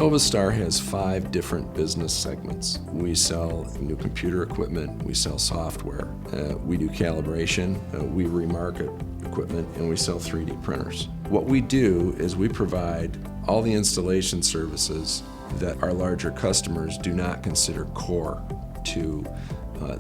Novastar has 5 different business segments. We sell new computer equipment, we sell software, we do calibration, we remarket equipment, and we sell 3D printers. What we do is we provide all the installation services that our larger customers do not consider core to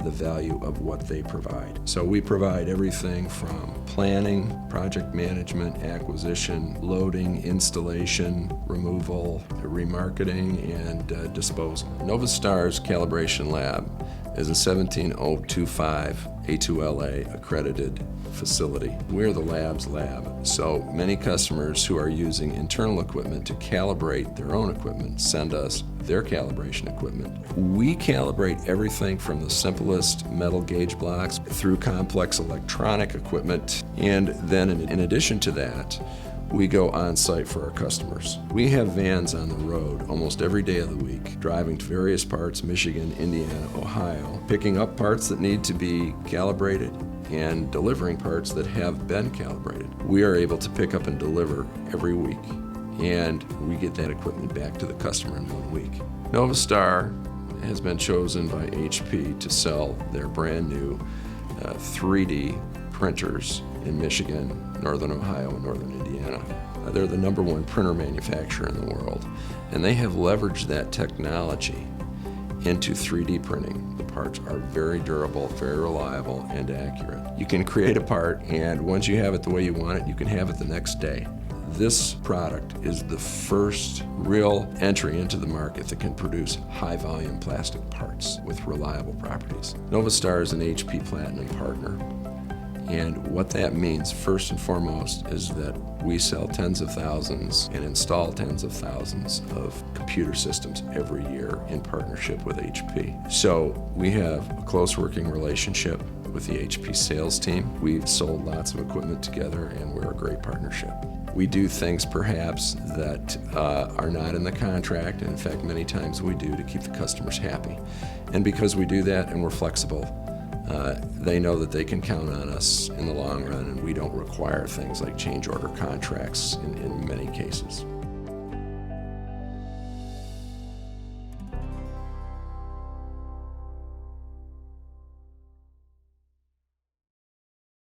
the value of what they provide. So we provide everything from planning, project management, acquisition, loading, installation, removal, remarketing, and disposal. Novastar's calibration lab is a 17025 A2LA accredited facility. We're the lab's lab, so many customers who are using internal equipment to calibrate their own equipment send us their calibration equipment. We calibrate everything from the simplest metal gauge blocks through complex electronic equipment, and then in addition to that, we go on site for our customers. We have vans on the road almost every day of the week, driving to various parts, Michigan, Indiana, Ohio, picking up parts that need to be calibrated and delivering parts that have been calibrated. We are able to pick up and deliver every week, and we get that equipment back to the customer in 1 week. Novastar has been chosen by HP to sell their brand new 3D printers in Michigan, Northern Ohio, and Northern Indiana. They're the #1 printer manufacturer in the world, and they have leveraged that technology into 3D printing. The parts are very durable, very reliable, and accurate. You can create a part, and once you have it the way you want it, you can have it the next day. This product is the first real entry into the market that can produce high-volume plastic parts with reliable properties. Novastar is an HP Platinum partner. And what that means, first and foremost, is that we sell tens of thousands and install tens of thousands of computer systems every year in partnership with HP. So we have a close working relationship with the HP sales team. We've sold lots of equipment together, and we're a great partnership. We do things perhaps that are not in the contract, and in fact many times we do to keep the customers happy. And because we do that and we're flexible, they know that they can count on us in the long run, and we don't require things like change order contracts in many cases.